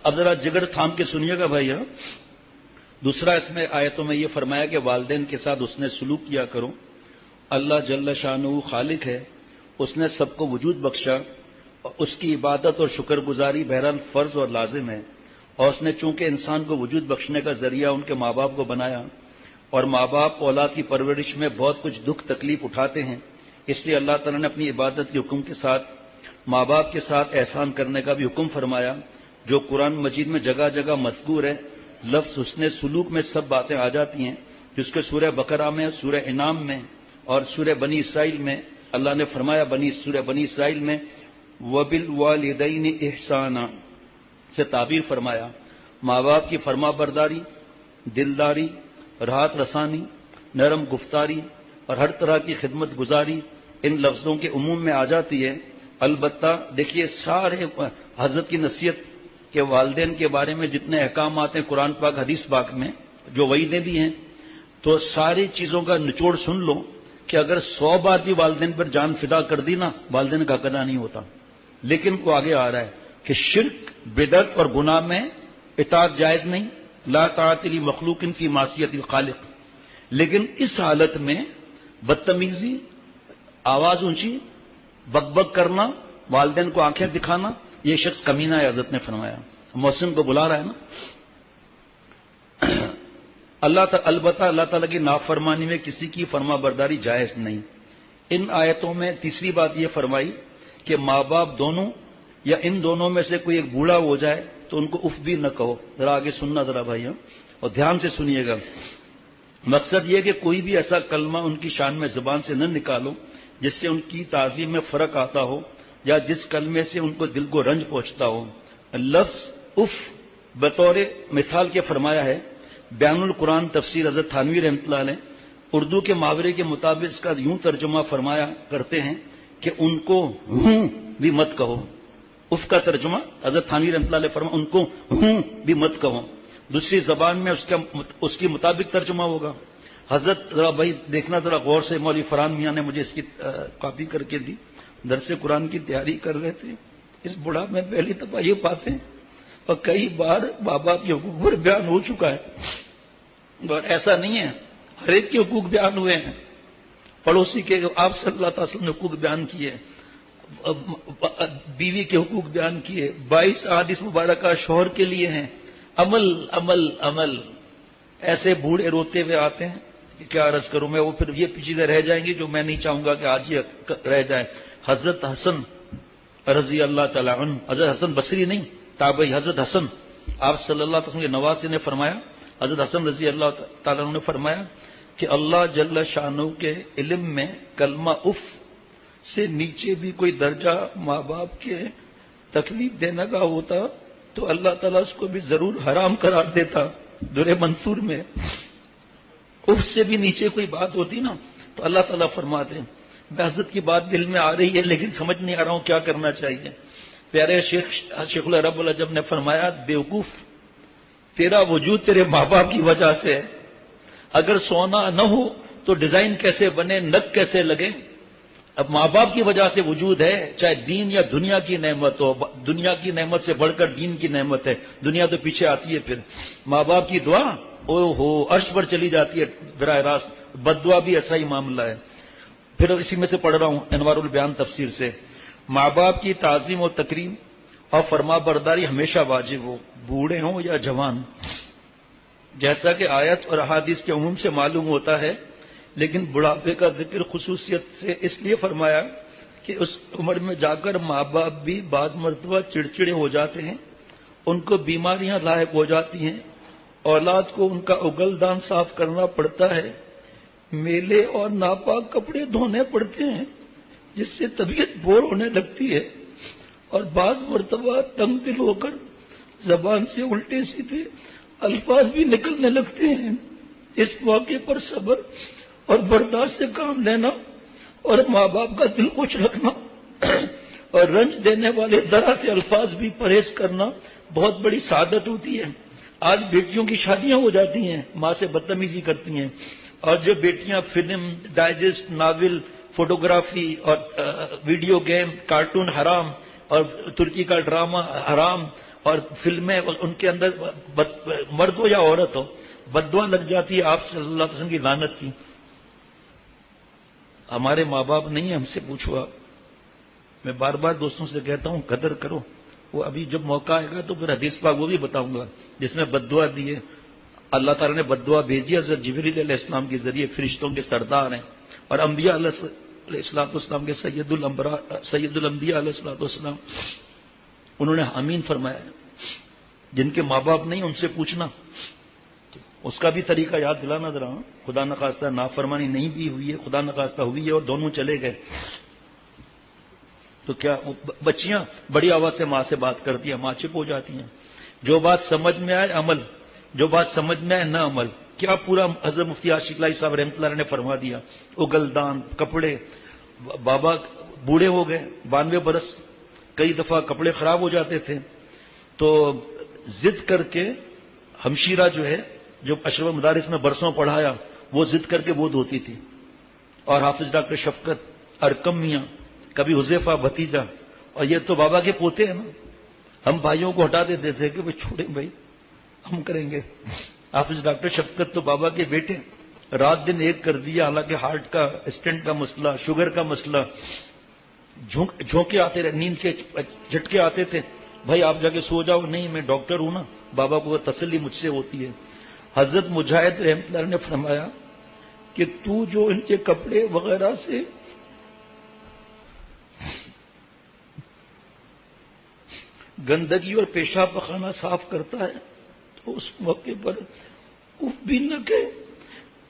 اب ذرا جگر تھام کے سنیے گا بھائی. دوسرا اس میں آیتوں میں یہ فرمایا کہ والدین کے ساتھ اس نے سلوک کیا کرو. اللہ جل شانہ خالق ہے، اس نے سب کو وجود بخشا، اس کی عبادت اور شکر گزاری بہرحال فرض اور لازم ہے، اور اس نے چونکہ انسان کو وجود بخشنے کا ذریعہ ان کے ماں باپ کو بنایا، اور ماں باپ اولاد کی پرورش میں بہت کچھ دکھ تکلیف اٹھاتے ہیں، اس لیے اللہ تعالیٰ نے اپنی عبادت کے حکم کے ساتھ ماں باپ کے ساتھ احسان کرنے کا بھی حکم فرمایا، جو قرآن مجید میں جگہ جگہ مذکور ہے. لفظ حسن سلوک میں سب باتیں آ جاتی ہیں، جس کے سورہ بقرہ میں، سورہ انعام میں اور سورہ بنی اسرائیل میں اللہ نے فرمایا. سورہ بنی اسرائیل میں وَبِالْوَالِدَيْنِ إِحْسَانًا سے تعبیر فرمایا. ماں باپ کی فرما برداری، دلداری، راحت رسانی، نرم گفتاری اور ہر طرح کی خدمت گزاری ان لفظوں کے عموم میں آ جاتی ہے. البتہ دیکھیے سارے حضرت کی نصیحت کہ والدین کے بارے میں جتنے احکامات ہیں قرآن پاک حدیث پاک میں جو وعیدیں بھی ہیں، تو ساری چیزوں کا نچوڑ سن لو کہ اگر 100 بار بھی والدین پر جان فدا کر دی نا، والدین کا ادا نہیں ہوتا. لیکن وہ آگے آ رہا ہے کہ شرک، بدعت اور گناہ میں اطاعت جائز نہیں، لا طاعت لمخلوق فی معصیت الخالق. لیکن اس حالت میں بدتمیزی، آواز اونچی، بک بک کرنا، والدین کو آنکھیں دکھانا، یہ شخص کمینہ ہے. حضرت نے فرمایا محسن کو بلا رہا ہے نا. البتہ اللہ تعالیٰ کی نافرمانی میں کسی کی فرما برداری جائز نہیں. ان آیتوں میں تیسری بات یہ فرمائی کہ ماں باپ دونوں یا ان دونوں میں سے کوئی ایک بوڑھا ہو جائے تو ان کو اف بھی نہ کہو. ذرا آگے سننا ذرا بھائی، اور دھیان سے سنیے گا. مقصد یہ کہ کوئی بھی ایسا کلمہ ان کی شان میں زبان سے نہ نکالو جس سے ان کی تعظیم میں فرق آتا ہو یا جس کلمے سے ان کو دل کو رنج پہنچتا ہو. لفظ اف بطور مثال کے فرمایا ہے. بیان القرآن تفسیر حضرت تھانوی رحمۃ اللہ علیہ اردو کے محاورے کے مطابق اس کا یوں ترجمہ فرمایا کرتے ہیں کہ ان کو ہوں بھی مت کہو. اف کا ترجمہ حضرت تھانوی رحمۃ اللہ علیہ فرمایا ان کو ہوں بھی مت کہو. دوسری زبان میں اس کے مطابق ترجمہ ہوگا. حضرت ذرا بھائی دیکھنا ذرا غور سے، مولوی فرحان میاں نے مجھے اس کی کاپی کر کے دی. درس قرآن کی تیاری کر رہے تھے، اس بڑھا میں پہلی دفعہ یہ باتیں اور کئی بار ماں باپ کے حقوق پر بیان ہو چکا ہے، اور ایسا نہیں ہے ہر ایک کے حقوق بیان ہوئے ہیں. پڑوسی کے آپ صلی اللہ تعالی وسلم نے حقوق بیان کیے، بیوی کے حقوق بیان کیے، 22 احادیث مبارکہ شوہر کے لیے ہیں. عمل عمل عمل. ایسے بوڑھے روتے ہوئے آتے ہیں کہ کیا عرض کروں میں، وہ پھر یہ پیچیدے رہ جائیں گے جو میں نہیں چاہوں گا کہ آج ہی رہ جائیں. حضرت حسن رضی اللہ تعالیٰ عنہ، حضرت حسن بصری نہیں، تابعی حضرت حسن، آپ صلی اللہ علیہ وسلم کے نواسے نے فرمایا، حضرت حسن رضی اللہ تعالیٰ عنہ نے فرمایا کہ اللہ جل شانہ کے علم میں کلمہ اف سے نیچے بھی کوئی درجہ ماں باپ کے تکلیف دینے کا ہوتا تو اللہ تعالیٰ اس کو بھی ضرور حرام قرار دیتا. درِ منصور میں اف سے بھی نیچے کوئی بات ہوتی نا تو اللہ تعالیٰ فرماتے ہیں. حضرت کی بات دل میں آ رہی ہے لیکن سمجھ نہیں آ رہا ہوں کیا کرنا چاہیے. پیارے شیخ العرب العجب نے فرمایا بیوقوف، تیرا وجود تیرے ماں باپ کی وجہ سے ہے. اگر سونا نہ ہو تو ڈیزائن کیسے بنے، نگ کیسے لگے. اب ماں باپ کی وجہ سے وجود ہے، چاہے دین یا دنیا کی نعمت ہو. دنیا کی نعمت سے بڑھ کر دین کی نعمت ہے، دنیا تو پیچھے آتی ہے. پھر ماں باپ کی دعا او ہو عرش پر چلی جاتی ہے براہ راست. بد دعا بھی ایسا ہی معاملہ ہے. پھر اسی میں سے پڑھ رہا ہوں انوار البیان تفسیر سے. ماں باپ کی تعظیم و تکریم اور فرما برداری ہمیشہ واجب ہو، بوڑھے ہوں یا جوان. جیسا کہ آیت اور احادیث کے عموم سے معلوم ہوتا ہے، لیکن بڑھاپے کا ذکر خصوصیت سے اس لیے فرمایا کہ اس عمر میں جا کر ماں باپ بھی بعض مرتبہ چڑچڑے ہو جاتے ہیں، ان کو بیماریاں لاحق ہو جاتی ہیں، اولاد کو ان کا اگل دان صاف کرنا پڑتا ہے، میلے اور ناپاک کپڑے دھونے پڑتے ہیں جس سے طبیعت بور ہونے لگتی ہے، اور بعض مرتبہ تنگ دل ہو کر زبان سے الٹے سیدھے الفاظ بھی نکلنے لگتے ہیں. اس موقع پر صبر اور برداشت سے کام لینا اور ماں باپ کا دل خوش رکھنا اور رنج دینے والے ذرا سے الفاظ بھی پرہیز کرنا بہت بڑی سعادت ہوتی ہے. آج بیٹیوں کی شادیاں ہو جاتی ہیں، ماں سے بدتمیزی کرتی ہیں، اور جو بیٹیاں فلم، ڈائجسٹ، ناول، فوٹوگرافی اور ویڈیو گیم، کارٹون حرام اور ترکی کا ڈرامہ حرام اور فلمیں ان کے اندر مرد ہو یا عورت ہو بددعا لگ جاتی ہے آپ صلی اللہ علیہ وسلم کی لعنت کی. ہمارے ماں باپ نہیں ہیں، ہم سے پوچھو آپ. میں بار بار دوستوں سے کہتا ہوں قدر کرو. وہ ابھی جب موقع آئے گا تو پھر حدیث پاک وہ بھی بتاؤں گا جس میں بددعا دی ہے. اللہ تعالیٰ نے بددعا بھیجی حضرت جبریل علیہ السلام کے ذریعے، فرشتوں کے سردار ہیں اور انبیاء علیہ السلام کے سید الانبیاء علیہ السلام، انہوں نے آمین فرمایا ہے. جن کے ماں باپ نہیں ان سے پوچھنا. اس کا بھی طریقہ یاد دلانا ذرا. خدا نخواستہ نافرمانی نہیں بھی ہوئی ہے، خدا نخواستہ ہوئی ہے اور دونوں چلے گئے تو کیا؟ بچیاں بڑی آواز سے ماں سے بات کرتی ہیں، ماں چپ ہو جاتی ہیں. جو بات سمجھ میں آئے عمل، جو بات سمجھ میں آئے نہ عمل. کیا پورا حضرت مفتی عاشق لاہی صاحب رحمۃ اللہ علیہ نے فرما دیا. اگلدان کپڑے، بابا بوڑھے ہو گئے 92 برس، کئی دفعہ کپڑے خراب ہو جاتے تھے تو ضد کر کے ہمشیرہ جو ہے جو اشرف مدارس میں برسوں پڑھایا وہ ضد کر کے وہ دھوتی تھی. اور حافظ ڈاکٹر شفقت، ارکم میاں، کبھی حذیفہ بھتیجا، اور یہ تو بابا کے پوتے ہیں نا. ہم بھائیوں کو ہٹا دیتے تھے کہ بھائی چھوڑیں بھائی ہم کریں گے. حافظ ڈاکٹر شفقت تو بابا کے بیٹے، رات دن ایک کر دیا. حالانکہ ہارٹ کا اسٹنٹ کا مسئلہ، شوگر کا مسئلہ، جھونکے آتے رہے، نیند کے جھٹکے آتے تھے. بھائی آپ جا کے سو جاؤ. نہیں میں ڈاکٹر ہوں نا. بابا کو تسلی مجھ سے ہوتی ہے. حضرت مجاہد رحمۃ اللہ نے فرمایا کہ تو جو ان کے کپڑے وغیرہ سے گندگی اور پیشاب پخانہ صاف کرتا ہے تو اس موقع پر اف بھی نہ کہے،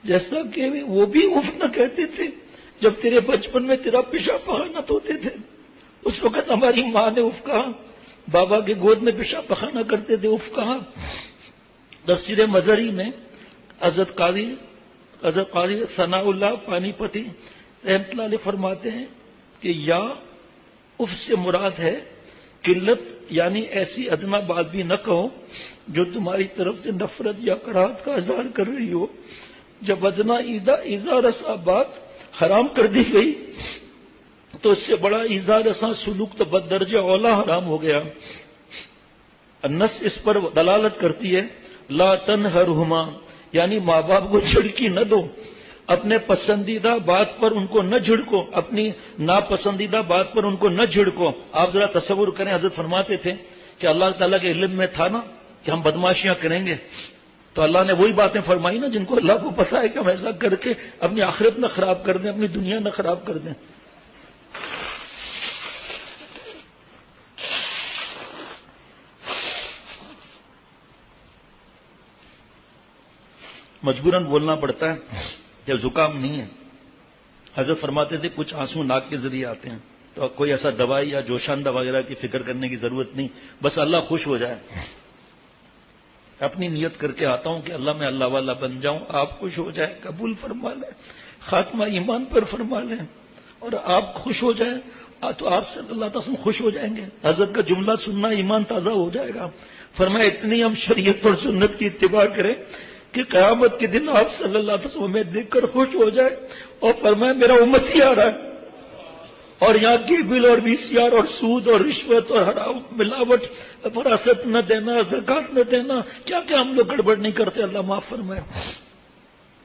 جیسا کہ وہ بھی اف نہ کہتے تھے جب تیرے بچپن میں تیرا پیشاب پخانہ دھوتے تھے. اس وقت ہماری ماں نے اف کہا، بابا کے گود میں پیشاب پخانہ کرتے تھے اف کہا. تفسیر مظہری میں حضرت قاضی ثناء اللہ پانی پتی رحمۃ اللہ علیہ فرماتے ہیں کہ یا اف سے مراد ہے قلت، یعنی ایسی ادنا بات بھی نہ کہو جو تمہاری طرف سے نفرت یا کراہت کا اظہار کر رہی ہو. جب ادنا ایذا رسا بات حرام کر دی گئی تو اس سے بڑا ایذا رسا سلوک تو بددرجہ اولا حرام ہو گیا. النص اس پر دلالت کرتی ہے لا تنہرہما، یعنی ماں باپ کو جھڑکی نہ دو. اپنے پسندیدہ بات پر ان کو نہ جھڑکو، اپنی ناپسندیدہ بات پر ان کو نہ جھڑکو. آپ ذرا تصور کریں، حضرت فرماتے تھے کہ اللہ تعالیٰ کے علم میں تھا نا کہ ہم بدماشیاں کریں گے تو اللہ نے وہی باتیں فرمائی نا جن کو اللہ کو پتا ہے کہ ہم ایسا کر کے اپنی آخرت نہ خراب کر دیں، اپنی دنیا نہ خراب کر دیں. مجبوراً بولنا پڑتا ہے جب زکام نہیں ہے. حضرت فرماتے تھے کچھ آنسو ناک کے ذریعے آتے ہیں تو کوئی ایسا دوائی یا جوشاندہ وغیرہ کی فکر کرنے کی ضرورت نہیں، بس اللہ خوش ہو جائے. اپنی نیت کر کے آتا ہوں کہ اللہ میں اللہ والا بن جاؤں، آپ خوش ہو جائیں، قبول فرما لیں، خاتمہ ایمان پر فرما لیں اور آپ خوش ہو جائیں تو آپ صلی اللہ علیہ وسلم خوش ہو جائیں گے. حضرت کا جملہ سننا ایمان تازہ ہو جائے گا. فرمایا اتنی ہم شریعت اور سنت کی اتباع کریں کہ قیامت کے دن آپ صلی اللہ علیہ وسلم ہمیں دیکھ کر خوش ہو جائے اور فرمایا میرا امتی آ رہا ہے. اور یہاں کی بل اور VCR اور سود اور رشوت اور حرام ملاوٹ، فراست نہ دینا، زکات نہ دینا، کیا کیا ہم لوگ گڑبڑ نہیں کرتے. اللہ معاف فرمائے.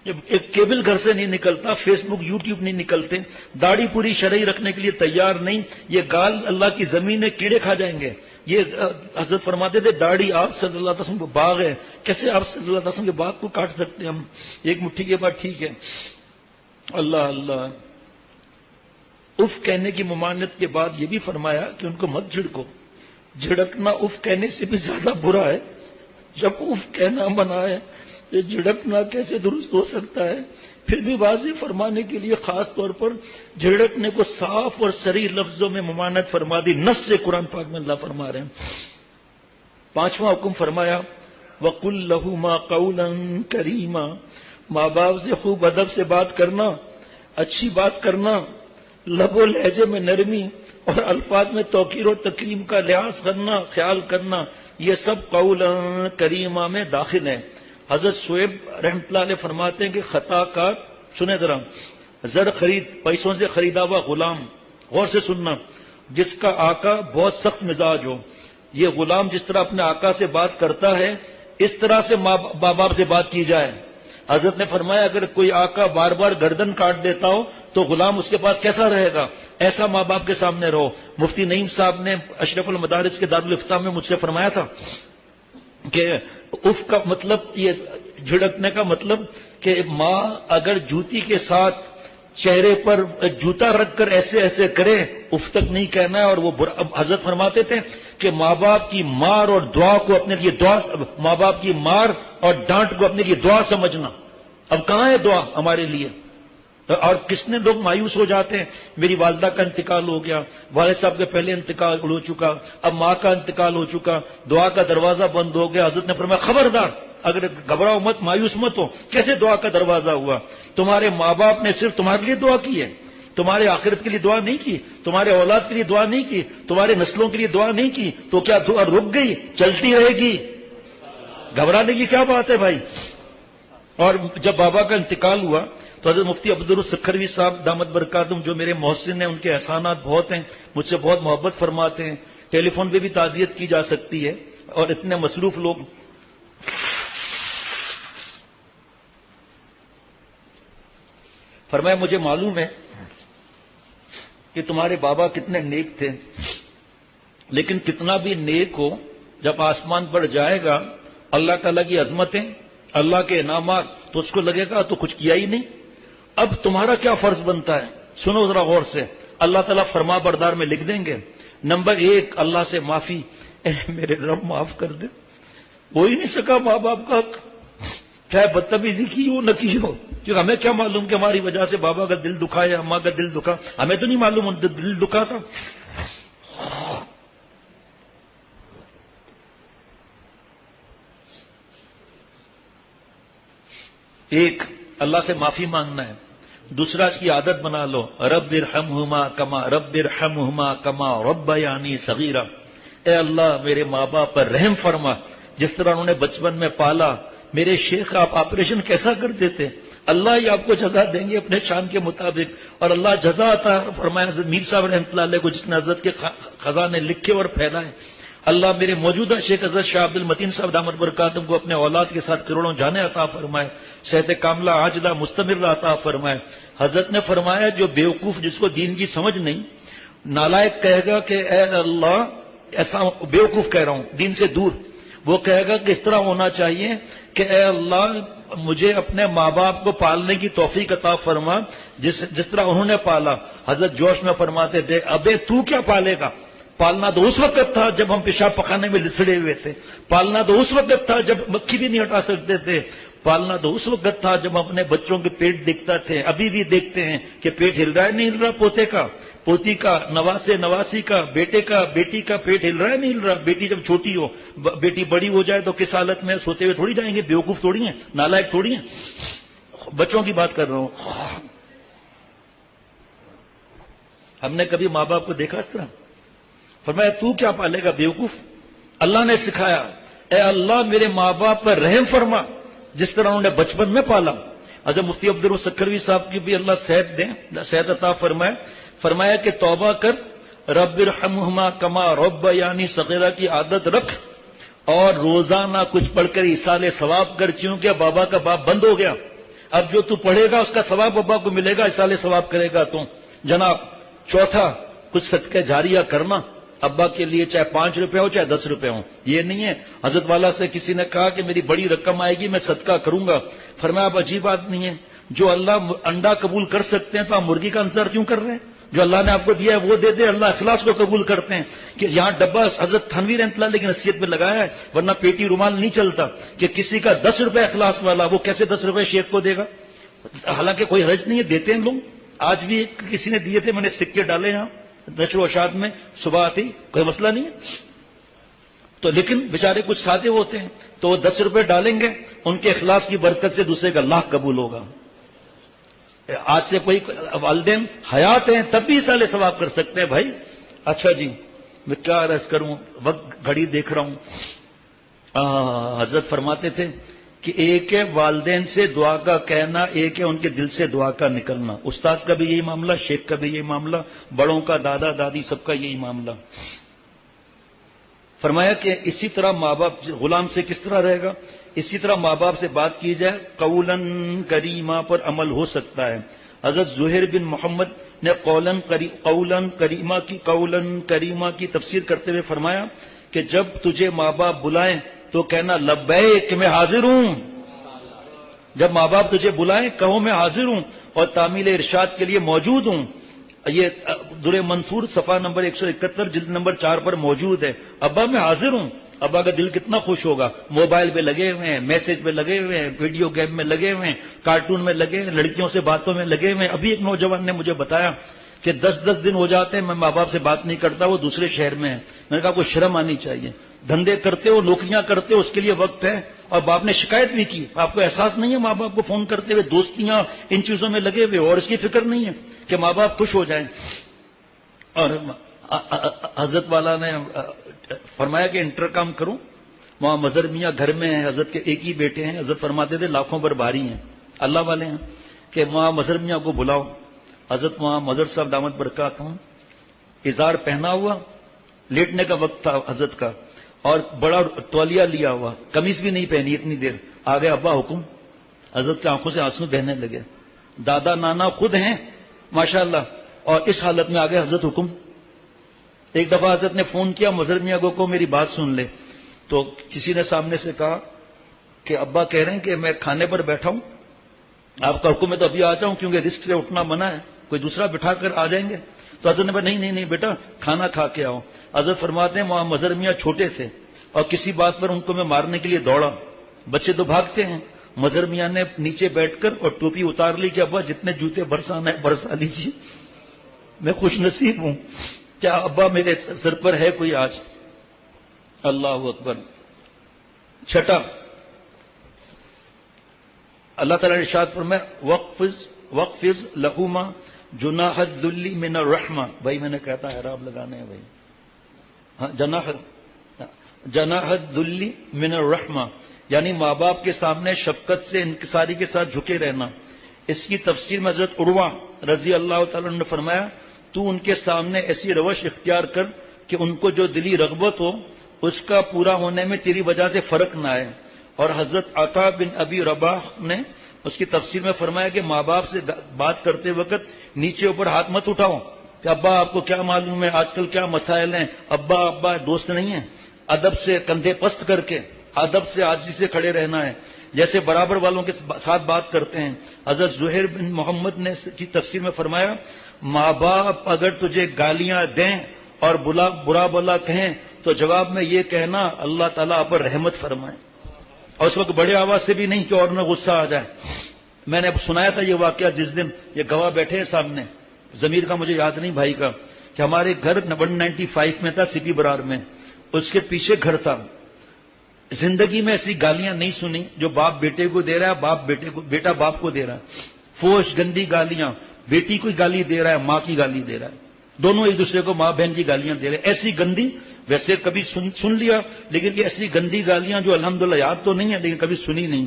جب ایک کیبل گھر سے نہیں نکلتا، فیس بک یوٹیوب نہیں نکلتے، داڑھی پوری شرعی رکھنے کے لیے تیار نہیں، یہ گال اللہ کی زمین ہے، کیڑے کھا جائیں گے. یہ حضرت فرماتے تھے داڑھی آپ صلی اللہ علیہ وسلم کو باغ ہے، کیسے آپ صلی اللہ علیہ وسلم کے باغ کو کاٹ سکتے ہیں ہم ایک مٹھی کے بعد؟ ٹھیک ہے. اللہ اللہ. اف کہنے کی ممانعت کے بعد یہ بھی فرمایا کہ ان کو مت جھڑکو. جھڑکنا اف کہنے سے بھی زیادہ برا ہے. جب اف کہنا منع ہے یہ جھڑکنا کیسے درست ہو سکتا ہے؟ پھر بھی واضح فرمانے کے لیے خاص طور پر جھڑکنے کو صاف اور صریح لفظوں میں ممانعت فرما دی. نص سے قرآن پاک میں اللہ فرما رہے ہیں. 5واں حکم فرمایا وَقُلْ لَهُمَا قَوْلًا كَرِيمًا، ماں باپ سے خوب ادب سے بات کرنا، اچھی بات کرنا، لب و لہجے میں نرمی اور الفاظ میں توقیر و تکریم کا لحاظ کرنا، خیال کرنا، یہ سب قول کریمہ میں داخل ہیں. حضرت شعیب رحمۃ اللہ علیہ فرماتے ہیں کہ خطا کار، سنیں ذرا، زر خرید، پیسوں سے خریدا ہوا غلام، غور سے سننا، جس کا آقا بہت سخت مزاج ہو، یہ غلام جس طرح اپنے آقا سے بات کرتا ہے اس طرح سے ماں باپ سے بات کی جائے۔ حضرت نے فرمایا اگر کوئی آقا بار بار گردن کاٹ دیتا ہو تو غلام اس کے پاس کیسا رہے گا؟ ایسا ماں باپ کے سامنے رہو۔ مفتی نعیم صاحب نے اشرف المدارس کے دارالافتاء میں مجھ سے فرمایا تھا کہ اف کا مطلب یہ جھڑکنے کا مطلب کہ ماں اگر جوتی کے ساتھ چہرے پر جوتا رکھ کر ایسے ایسے کرے اف تک نہیں کہنا ہے، اور وہ حضرت فرماتے تھے کہ ماں باپ کی مار اور دعا کو اپنے لیے ماں باپ کی مار اور ڈانٹ کو اپنے لیے دعا سمجھنا۔ اب کہاں ہے دعا ہمارے لیے؟ اور کتنے لوگ مایوس ہو جاتے ہیں، میری والدہ کا انتقال ہو گیا، والد صاحب کے پہلے انتقال ہو چکا، اب ماں کا انتقال ہو چکا، دعا کا دروازہ بند ہو گیا۔ حضرت نے فرمایا خبردار، اگر گھبراؤ مت، مایوس مت ہو، کیسے دعا کا دروازہ ہوا؟ تمہارے ماں باپ نے صرف تمہارے لیے دعا کی ہے، تمہارے آخرت کے لیے دعا نہیں کی، تمہارے اولاد کے لیے دعا نہیں کی، تمہارے نسلوں کے لیے دعا نہیں کی، تو کیا دعا رک گئی؟ چلتی رہے گی؟ گھبرانے کی کیا بات ہے بھائی؟ اور جب بابا کا انتقال ہوا تو حضرت مفتی عبدالسکھروی صاحب دامت برکاتہم جو میرے محسن ہیں، ان کے احسانات بہت ہیں، مجھ سے بہت محبت فرماتے ہیں، ٹیلی فون پہ بھی تعزیت کی جا سکتی ہے، اور اتنے مصروف لوگ۔ فرمایا مجھے معلوم ہے کہ تمہارے بابا کتنے نیک تھے، لیکن کتنا بھی نیک ہو جب آسمان پر جائے گا اللہ تعالیٰ کی عظمتیں، اللہ کے انعامات، تو اس کو لگے گا تو کچھ کیا ہی نہیں۔ اب تمہارا کیا فرض بنتا ہے؟ سنو ذرا غور سے، اللہ تعالیٰ فرما بردار میں لکھ دیں گے نمبر 1 اللہ سے معافی، اے میرے رب معاف کر دے، ہو ہی نہیں سکا ماں باپ کا حق، چاہے بدتمیزی کی ہو نہ کی ہو، کیونکہ ہمیں کیا معلوم کہ ہماری وجہ سے بابا کا دل دکھا یا اماں کا دل دکھا، ہمیں تو نہیں معلوم دل دکھا تھا۔ ایک اللہ سے معافی مانگنا ہے، دوسرا اس کی عادت بنا لو، رب ارحمہما کما ربیانی صغیرا، اے اللہ میرے ماں باپ پر رحم فرما جس طرح انہوں نے بچپن میں پالا۔ میرے شیخ آپ آپریشن کیسا کر دیتے، اللہ ہی آپ کو جزا دیں گے اپنے شان کے مطابق، اور اللہ جزا عطا فرمایا حضرت میر صاحب رحمۃ اللہ علیہ کو، جس نے حضرت کے خزانے لکھے اور پھیلائے۔ اللہ میرے موجودہ شیخ حضرت شاہ عبد المتین صاحب دامت برکاتہم کو اپنے اولاد کے ساتھ کروڑوں جانیں عطا فرمائے، صحت کاملہ عاجلہ مستمر عطا فرمائے۔ حضرت نے فرمایا جو بیوقوف جس کو دین کی سمجھ نہیں، نالائق کہے گا کہ اے اللہ، ایسا بیوقوف کہہ رہا ہوں دین سے دور، وہ کہے گا کہ اس طرح ہونا چاہیے کہ اے اللہ مجھے اپنے ماں باپ کو پالنے کی توفیق عطا فرما جس طرح انہوں نے پالا۔ حضرت جوش میں فرماتے تھے ابے تو کیا پالے گا، پالنا تو اس وقت تھا جب ہم پیشاب پخانے میں لسڑے ہوئے تھے، پالنا تو اس وقت تھا جب مکھی بھی نہیں ہٹا سکتے تھے، پالنا تو اس وقت تھا جب اپنے بچوں کے پیٹ دیکھتا تھے، ابھی بھی دیکھتے ہیں کہ پیٹ ہل رہا ہے نہیں ہل رہا، پوتے کا، پوتی کا، نواسے نواسی کا، بیٹے کا، بیٹی کا پیٹ ہل رہا ہے نہیں ہل رہا۔ بیٹی جب چھوٹی ہو، بیٹی بڑی ہو جائے تو کس حالت میں سوتے ہوئے تھوڑی جائیں گے، بیوقوف تھوڑی ہیں، نالائق تھوڑی ہیں، بچوں کی بات کر رہا ہوں۔ ہم نے کبھی ماں باپ کو دیکھا اس طرح؟ فرمایا تو کیا پالے گا بیوقوف، اللہ نے سکھایا اے اللہ میرے ماں باپ پر رحم فرما جس طرح انہوں نے بچپن میں پالا۔ حضرت مفتی عبدالسکھروی صاحب کی بھی اللہ صحت دیں، صحت عطا فرمائے، فرمایا کہ توبہ کر، رب ارحمہما کما ربیانی صغیرہ کی عادت رکھ، اور روزانہ کچھ پڑھ کر ایصال ثواب کر، کیونکہ بابا کا باپ بند ہو گیا، اب جو تو پڑھے گا اس کا ثواب بابا کو ملے گا، ایصال ثواب کرے گا تو۔ جناب چوتھا کچھ صدقہ جاریہ کرنا، ابا کے لیے چاہے 5 روپے ہو چاہے 10 روپے ہوں، یہ نہیں ہے۔ حضرت والا سے کسی نے کہا کہ میری بڑی رقم آئے گی میں صدقہ کروں گا، فرمایا اب عجیب بات نہیں ہے، جو اللہ انڈا قبول کر سکتے ہیں تو آپ مرغی کا انتظار کیوں کر رہے ہیں؟ جو اللہ نے آپ کو دیا ہے وہ دے دے، اللہ اخلاص کو قبول کرتے ہیں۔ کہ یہاں ڈبہ حضرت تھانوی رحمۃ اللہ علیہ کی نصیحت میں لگایا ہے، ورنہ پیٹی رومال نہیں چلتا، کہ کسی کا 10 روپے اخلاص والا وہ کیسے 10 روپے شیخ کو دے گا؟ حالانکہ کوئی حرج نہیں ہے، دیتے ہیں لوگ، آج بھی کسی نے دیے تھے، میں نے سکے ڈالے یہاں نشر و اشاعت میں، صبح آتی کوئی مسئلہ نہیں ہے تو، لیکن بیچارے کچھ سادے ہوتے ہیں تو وہ 10 روپے ڈالیں گے، ان کے اخلاص کی برکت سے دوسرے کا لاکھ قبول ہوگا۔ آج سے کوئی والدین حیات ہیں تب بھی سالے ثواب کر سکتے ہیں بھائی۔ اچھا جی میں کیا عرض کروں، وقت گھڑی دیکھ رہا ہوں۔ حضرت فرماتے تھے کہ ایک ہے والدین سے دعا کا کہنا، ایک ہے ان کے دل سے دعا کا نکلنا۔ استاذ کا بھی یہی معاملہ، شیخ کا بھی یہی معاملہ، بڑوں کا، دادا دادی سب کا یہی معاملہ۔ فرمایا کہ اسی طرح ماں باپ غلام سے کس طرح رہے گا، اسی طرح ماں باپ سے بات کی جائے قولاً کریمہ پر عمل ہو سکتا ہے۔ حضرت زہیر بن محمد نے قولاً کریمہ کی تفسیر کرتے ہوئے فرمایا کہ جب تجھے ماں باپ بلائیں تو کہنا لبیک میں حاضر ہوں، جب ماں باپ تجھے بلائیں کہو میں حاضر ہوں اور تعمیل ارشاد کے لیے موجود ہوں۔ یہ در منصور صفحہ نمبر 171 جلد نمبر 4 پر موجود ہے۔ ابا میں حاضر ہوں، ابا کا دل کتنا خوش ہوگا، موبائل پہ لگے ہوئے ہیں، میسج پہ لگے ہوئے ہیں، ویڈیو گیم میں لگے ہوئے ہیں، کارٹون میں لگے ہیں، لڑکیوں سے باتوں میں لگے ہوئے ہیں۔ ابھی ایک نوجوان نے مجھے بتایا کہ 10 دن ہو جاتے ہیں میں ماں باپ سے بات نہیں کرتا، وہ دوسرے شہر میں ہے۔ میں نے کہا کوئی شرم آنی چاہیے، دھندے کرتے ہو، نوکریاں کرتے ہو، اس کے لیے وقت ہے۔ اور باپ نے شکایت بھی کی، آپ کو احساس نہیں ہے ماں باپ کو فون کرتے ہوئے، دوستیاں ان چیزوں میں لگے ہوئے اور اس کی فکر نہیں ہے کہ ماں باپ خوش ہو جائیں۔ اور حضرت والا نے فرمایا کہ انٹر کام کروں، وہاں مظہر میاں گھر میں ہیں، حضرت کے ایک ہی بیٹے ہیں، حضرت فرماتے تھے لاکھوں پر بھاری ہیں، اللہ والے ہیں، کہ وہاں مظہر میاں کو بلاؤ۔ حضرت وہاں مظہر صاحب دامت برکات ہوں، اظہار پہنا ہوا، لیٹنے کا وقت تھا حضرت کا، اور بڑا تولیہ لیا ہوا، قمیض بھی نہیں پہنی اتنی دیر۔ آگے ابا حکم، حضرت کی آنکھوں سے آنسو بہنے لگے، دادا نانا خود ہیں ماشاءاللہ، اور اس حالت میں آگے حضرت حکم۔ ایک دفعہ حضرت نے فون کیا مظہر میاں کو میری بات سن لے، تو کسی نے سامنے سے کہا کہ ابا کہہ رہے ہیں کہ میں کھانے پر بیٹھا ہوں، آپ کا حکم ہے تو ابھی آ جاؤں کیونکہ رزق سے اٹھنا منع ہے، کوئی دوسرا بٹھا کر آ جائیں گے۔ تو حضرت نے کہا نہیں بیٹا کھانا کھا کے آؤ۔ حضرت فرماتے ہیں وہاں مظہر میاں چھوٹے تھے اور کسی بات پر ان کو میں مارنے کے لیے دوڑا، بچے تو بھاگتے ہیں، مظہر میاں نے نیچے بیٹھ کر اور ٹوپی اتار لی کہ ابا جتنے جوتے برسانا ہے برسا لیجیے، میں خوش نصیب ہوں، کیا ابا میرے سر پر ہے کوئی آج؟ اللہ اکبر۔ چھٹا، اللہ تعالیٰ نے ارشاد فرمایا وقفز لہما جناح الذل من الرحمہ، بھائی میں نے کہتا ہے اعراب لگانے ہیں بھائی، ہاں جناح الذل من الرحمہ، یعنی ماں باپ کے سامنے شفقت سے انکساری کے ساتھ جھکے رہنا۔ اس کی تفسیر میں حضرت عروہ رضی اللہ تعالیٰ نے فرمایا تو ان کے سامنے ایسی روش اختیار کر کہ ان کو جو دلی رغبت ہو اس کا پورا ہونے میں تیری وجہ سے فرق نہ آئے۔ اور حضرت عطا بن ابی رباح نے اس کی تفسیر میں فرمایا کہ ماں باپ سے بات کرتے وقت نیچے اوپر ہاتھ مت اٹھاؤ کہ ابا آپ کو کیا معلوم ہے آج کل کیا مسائل ہیں، ابا دوست نہیں ہیں، ادب سے کندھے پست کر کے ادب سے عاجزی سے کھڑے رہنا ہے، جیسے برابر والوں کے ساتھ بات کرتے ہیں۔ حضرت زہیر بن محمد نے کی تفسیر میں فرمایا ماں باپ اگر تجھے گالیاں دیں اور برا بلا کہیں تو جواب میں یہ کہنا اللہ تعالیٰ پر رحمت فرمائے، اور اس وقت بڑے آواز سے بھی نہیں کہ اور نہ غصہ آ جائے۔ میں نے اب سنایا تھا یہ واقعہ جس دن یہ گواہ بیٹھے ہیں سامنے، ضمیر کا مجھے یاد نہیں بھائی کا، کہ ہمارے گھر 195 میں تھا سی پی برار میں، اس کے پیچھے گھر تھا۔ زندگی میں ایسی گالیاں نہیں سنی جو باپ بیٹے کو دے رہا ہے، بیٹا باپ کو دے رہا ہے، فوش گندی گالیاں، بیٹی کو گالی دے رہا ہے، ماں کی گالی دے رہا ہے، دونوں ایک دوسرے کو ماں بہن کی گالیاں دے رہے ہیں، ایسی گندی، ویسے کبھی سن لیا لیکن یہ ایسی گندی گالیاں جو الحمدللہ یاد تو نہیں ہے لیکن کبھی سنی نہیں۔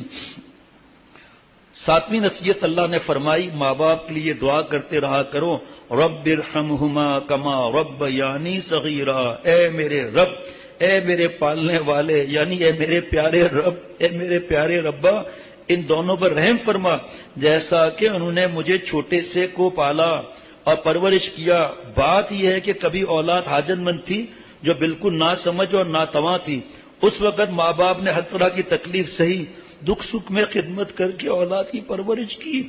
7ویں نصیحت اللہ نے فرمائی ماں باپ کے لیے دعا کرتے رہا کرو، رب ارحمہما کما ربیانی صغیرا، اے میرے رب، اے میرے پالنے والے، یعنی اے میرے پیارے رب، اے میرے پیارے ربا، ان دونوں پر رحم فرما جیسا کہ انہوں نے مجھے چھوٹے سے کو پالا اور پرورش کیا۔ بات یہ ہے کہ کبھی اولاد حاجت مند تھی جو بالکل نہ سمجھ اور ناتواں تھی، اس وقت ماں باپ نے ہر طرح کی تکلیف سہی، دکھ سکھ میں خدمت کر کے اولاد کی پرورش کی۔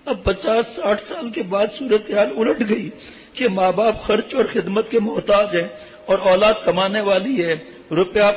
اب 50-60 سال کے بعد صورتحال الٹ گئی کہ ماں باپ خرچ اور خدمت کے محتاج ہیں اور اولاد کمانے والی ہے، روپیہ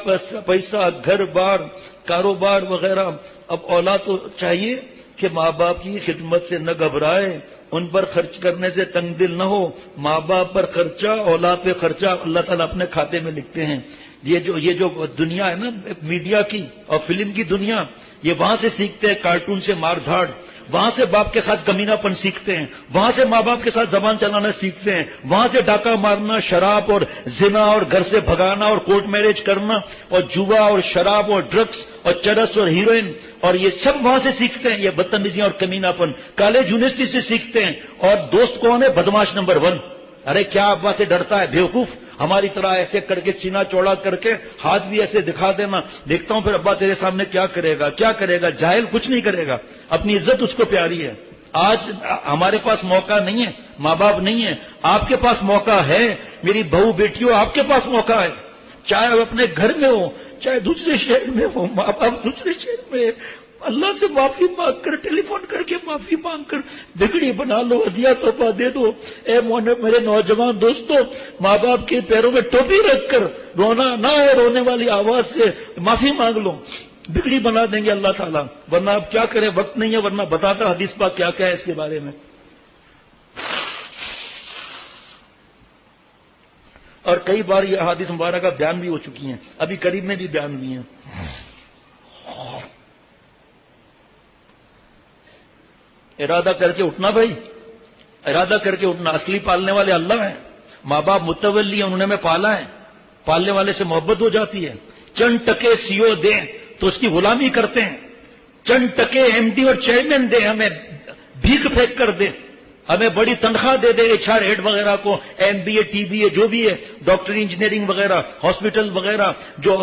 پیسہ گھر بار کاروبار وغیرہ۔ اب اولاد تو چاہیے کہ ماں باپ کی خدمت سے نہ گھبرائے، ان پر خرچ کرنے سے تنگ دل نہ ہو، ماں باپ پر خرچہ اولاد پہ خرچہ اللہ تعالیٰ اپنے کھاتے میں لکھتے ہیں۔ یہ جو دنیا ہے نا میڈیا کی اور فلم کی دنیا، یہ وہاں سے سیکھتے ہیں، کارٹون سے مار دھاڑ، وہاں سے باپ کے ساتھ کمینہ پن سیکھتے ہیں، وہاں سے ماں باپ کے ساتھ زبان چلانا سیکھتے ہیں، وہاں سے ڈاکہ مارنا، شراب اور زنا اور گھر سے بھگانا اور کورٹ میرج کرنا اور جوا اور شراب اور ڈرگس اور چرس اور ہیروئن، اور یہ سب وہاں سے سیکھتے ہیں، یہ بدتمیزیاں اور کمینہ پن کالج یونیورسٹی سے سیکھتے ہیں۔ اور دوست کون ہے؟ بدماش نمبر 1۔ ارے کیا ابا سے ڈرتا ہے بیوقوف، ہماری طرح ایسے کر کے سینہ چوڑا کر کے ہاتھ بھی ایسے دکھا دینا. دیکھتا ہوں پھر ابا تیرے سامنے کیا کرے گا, کیا کرے گا. جاہل کچھ نہیں کرے گا, اپنی عزت اس کو پیاری ہے. آج ہمارے پاس موقع نہیں ہے, ماں باپ نہیں ہے, آپ کے پاس موقع ہے. میری بہو بیٹیوں, آپ کے پاس موقع ہے. چاہے وہ اپنے گھر میں ہو, چاہے دوسرے شہر میں ہو, ماں باپ دوسرے شہر میں, اللہ سے معافی مانگ کر, ٹیلی فون کر کے معافی مانگ کر بگڑی بنا لو, ہدیہ تحفہ دے دو. اے میرے نوجوان دوستو, ماں باپ کے پیروں میں ٹوپی رکھ کر رونا نہ ہے, رونے والی آواز سے معافی مانگ لو, بگڑی بنا دیں گے اللہ تعالیٰ. ورنہ آپ کیا کریں, وقت نہیں ہے, ورنہ بتاتا حدیث پاک کیا کیا ہے اس کے بارے میں. اور کئی بار یہ احادیث مبارکہ کا بیان بھی ہو چکی ہیں, ابھی قریب میں بھی بیان ہوئی ہیں. ارادہ کر کے اٹھنا بھائی, ارادہ کر کے اٹھنا. اصلی پالنے والے اللہ ہیں, ماں باپ متولی ہیں, انہوں نے ہمیں پالا ہے. پالنے والے سے محبت ہو جاتی ہے. چند ٹکے CO دیں تو اس کی غلامی کرتے ہیں, چند ٹکے MD اور چیئرمین دیں, ہمیں بھیک پھینک کر دیں, ہمیں بڑی تنخواہ دے دے, HR ہیڈ وغیرہ کو, MBA TBA جو بھی ہے, ڈاکٹری انجینئرنگ وغیرہ, ہاسپٹل وغیرہ, جو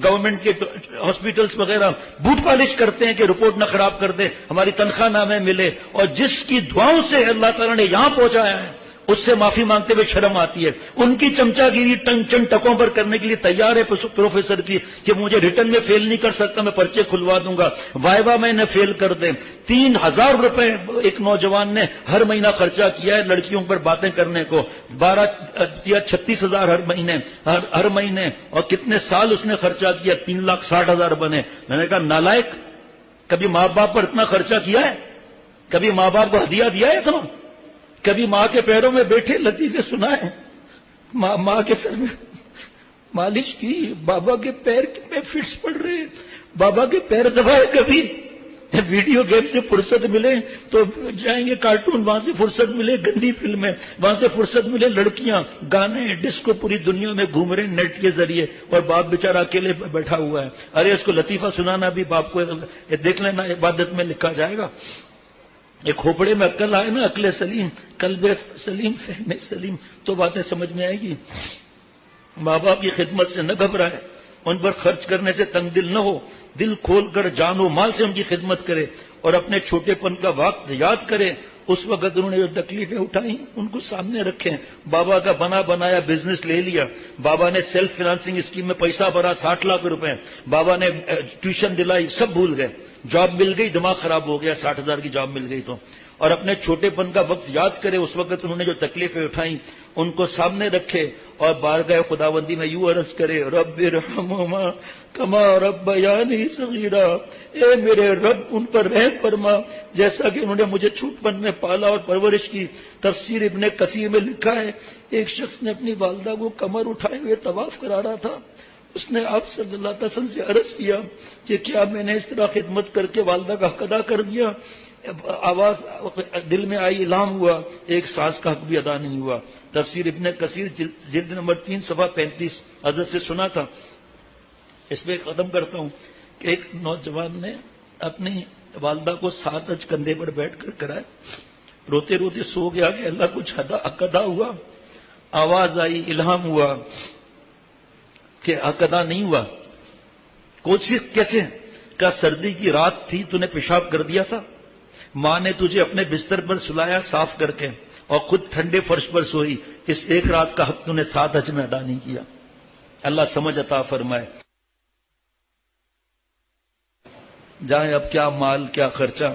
گورنمنٹ کے ہاسپٹلس وغیرہ بوٹ پالش کرتے ہیں کہ رپورٹ نہ خراب کر دے, ہماری تنخواہ نہ ہمیں ملے. اور جس کی دعاؤں سے اللہ تعالیٰ نے یہاں پہنچایا ہے اس سے معافی مانگتے ہوئے شرم آتی ہے. ان کی چمچا گیری چند ٹکوں پر کرنے کے لیے تیار ہے پروفیسر کی کہ مجھے ریٹرن میں فیل نہیں کر سکتا, میں پرچے کھلوا دوں گا, وائوا میں انہیں فیل کر دیں. 3000 روپے ایک نوجوان نے ہر مہینہ خرچہ کیا ہے لڑکیوں پر باتیں کرنے کو, 12 یا 36,000 ہر مہینے, اور کتنے سال اس نے خرچہ کیا, 3,60,000 بنے. میں نے کہا نالائق, کبھی ماں باپ پر اتنا خرچہ کیا ہے؟ کبھی ماں باپ کو ہدیہ دیا ہے اتنا؟ کبھی ماں کے پیروں میں بیٹھے لطیفے سنائے, ماں کے سر میں مالش کی, بابا کے پیر میں فٹس پڑ رہے, بابا کے پیر دبائے. کبھی ویڈیو گیم سے فرصت ملے تو جائیں گے کارٹون, وہاں سے فرصت ملے گندی فلمیں, وہاں سے فرصت ملے لڑکیاں, گانے, ڈسکو, پوری دنیا میں گھوم رہے نیٹ کے ذریعے, اور باپ بیچارہ اکیلے بیٹھا ہوا ہے. ارے اس کو لطیفہ سنانا بھی باپ کو دیکھ لینا عبادت میں لکھا جائے گا. ایک کھوپڑے میں عقل آئے نا, عقل سلیم, قلب سلیم, فہم سلیم, تو باتیں سمجھ میں آئے گی. ماں باپ کی خدمت سے نہ گھبرائے, ان پر خرچ کرنے سے تنگ دل نہ ہو, دل کھول کر جان و مال سے ان کی خدمت کرے, اور اپنے چھوٹے پن کا وقت یاد کرے. اس وقت انہوں نے جو تکلیفیں اٹھائیں ان کو سامنے رکھیں. بابا کا بنا بنایا بزنس لے لیا, بابا نے سیلف فائنانسنگ اسکیم میں پیسہ بھرا 60 لاکھ روپے, بابا نے ٹیوشن دلائی, سب بھول گئے. جاب مل گئی, دماغ خراب ہو گیا, 60,000 کی جاب مل گئی تو. اور اپنے چھوٹے پن کا وقت یاد کرے, اس وقت انہوں نے جو تکلیفیں اٹھائیں ان کو سامنے رکھے, اور بارگاہ خداوندی میں یوں عرض کرے, رب ارحمہما کما ربیانی صغیرا, اے میرے رب ان پر رحم فرما جیسا کہ انہوں نے مجھے چھوٹپن میں پالا اور پرورش کی. تفسیر ابن کثیر میں لکھا ہے, ایک شخص نے اپنی والدہ کو کمر اٹھائے ہوئے طواف کرا رہا تھا. اس نے آپ صلی اللہ علیہ وسلم سے عرض کیا کہ کیا میں نے اس طرح خدمت کر کے والدہ کا حق ادا کر دیا؟ آواز دل میں آئی, الہام ہوا, ایک سانس کا حق بھی ادا نہیں ہوا. تفسیر ابن کثیر جلد نمبر 3 صفحہ 35 حضرت سے سنا تھا. اس پہ ختم کرتا ہوں کہ ایک نوجوان نے اپنی والدہ کو 7 حج کندھے پر بیٹھ کر کرائے, روتے روتے سو گیا کہ اللہ کچھ حق ادا ہوا. آواز آئی, الہام ہوا کہ حق ادا نہیں ہوا. کوشش کیسے؟ کیا سردی کی رات تھی, تو نے پیشاب کر دیا تھا, ماں نے تجھے اپنے بستر پر سلایا صاف کر کے, اور خود ٹھنڈے فرش پر سوئی. اس ایک رات کا حق تو نے 7 حج میں ادا نہیں کیا. اللہ سمجھ عطا فرمائے. جائیں, اب کیا مال کیا خرچہ.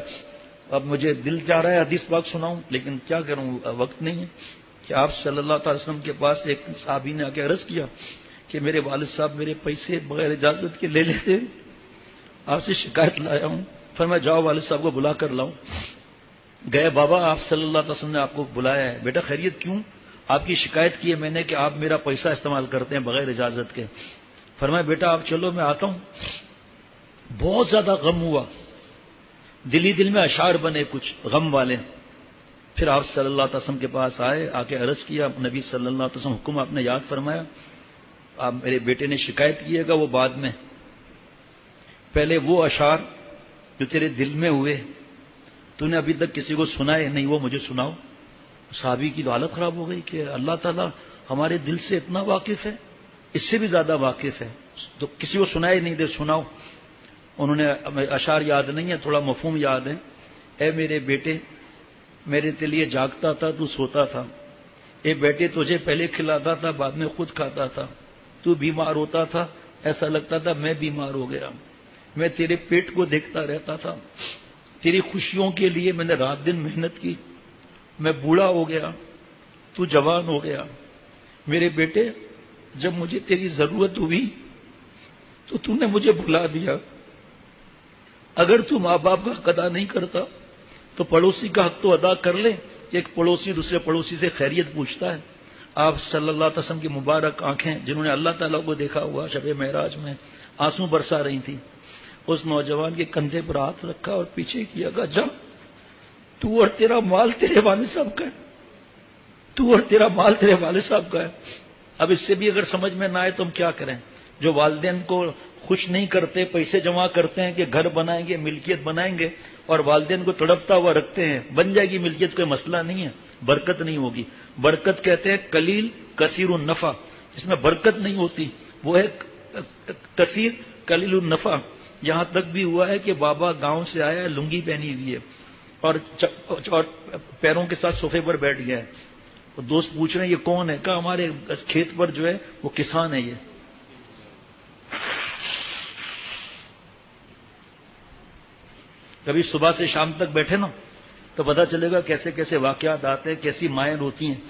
اب مجھے دل چاہ رہا ہے حدیث پاک سناؤں, لیکن کیا کروں, وقت نہیں ہے. کہ آپ صلی اللہ تعالی وسلم کے پاس ایک صحابی نے آ کے عرض کیا کہ میرے والد صاحب میرے پیسے بغیر اجازت کے لے لیتے, آپ سے شکایت لایا ہوں. فرمایا جاؤ والد صاحب کو بلا کر لاؤں. گئے, بابا آپ صلی اللہ علیہ وسلم نے آپ کو بلایا ہے. بیٹا خیریت کیوں؟ آپ کی شکایت کی ہے میں نے کہ آپ میرا پیسہ استعمال کرتے ہیں بغیر اجازت کے. فرمایا بیٹا آپ چلو میں آتا ہوں. بہت زیادہ غم ہوا, دل میں اشعار بنے کچھ غم والے. پھر آپ صلی اللہ علیہ وسلم کے پاس آئے, آ کے عرض کیا, نبی صلی اللہ علیہ وسلم حکم آپ نے یاد فرمایا, آپ میرے بیٹے نے شکایت کیے گا وہ بعد میں, پہلے وہ اشعار جو تیرے دل میں ہوئے تو نے ابھی تک کسی کو سنائے نہیں وہ مجھے سناؤ. صحابی کی تو حالت خراب ہو گئی کہ اللہ تعالیٰ ہمارے دل سے اتنا واقف ہے، اس سے بھی زیادہ واقف ہے. تو کسی کو سنائے نہیں دے، سناؤ. انہوں نے اشعار یاد نہیں ہے، تھوڑا مفہوم یاد ہے. اے میرے بیٹے، میرے کے لیے جاگتا تھا تو سوتا تھا. اے بیٹے، تجھے پہلے کھلاتا تھا بعد میں خود کھاتا تھا. تو بیمار ہوتا تھا، ایسا لگتا تھا میں بیمار ہو گیا. میں تیرے پیٹ کو دیکھتا رہتا تھا. تیری خوشیوں کے لیے میں نے رات دن محنت کی. میں بوڑھا ہو گیا، تو جوان ہو گیا. میرے بیٹے، جب مجھے تیری ضرورت ہوئی تو نے مجھے بھلا دیا. اگر تو ماں باپ کا حق ادا نہیں کرتا تو پڑوسی کا حق تو ادا کر لے کہ ایک پڑوسی دوسرے پڑوسی سے خیریت پوچھتا ہے. آپ صلی اللہ علیہ وسلم کی مبارک آنکھیں جنہوں نے اللہ تعالیٰ کو دیکھا ہوا شب معراج میں آنسو برسا رہی تھیں. اس نوجوان کے کندھے پر ہاتھ رکھا اور پیچھے کیا، کہا جا، تو اور تیرا مال تیرے والد صاحب کا ہے، تو اور تیرا مال تیرے والد صاحب کا ہے. اب اس سے بھی اگر سمجھ میں نہ آئے تو ہم کیا کریں؟ جو والدین کو خوش نہیں کرتے، پیسے جمع کرتے ہیں کہ گھر بنائیں گے، ملکیت بنائیں گے، اور والدین کو تڑپتا ہوا رکھتے ہیں. بن جائے گی ملکیت، کوئی مسئلہ نہیں ہے، برکت نہیں ہوگی. برکت کہتے ہیں قلیل کثیر النفع، اس میں برکت نہیں ہوتی، وہ ہے کثیر قلیل النفع. یہاں تک بھی ہوا ہے کہ بابا گاؤں سے آیا ہے، لنگی پہنی ہوئی ہے اور پیروں کے ساتھ صوفے پر بیٹھ گیا ہے. دوست پوچھ رہے ہیں یہ کون ہے؟ کہا ہمارے کھیت پر جو ہے وہ کسان ہے. یہ کبھی صبح سے شام تک بیٹھے نا تو پتہ چلے گا کیسے کیسے واقعات آتے ہیں، کیسی مائیں ہوتی ہیں.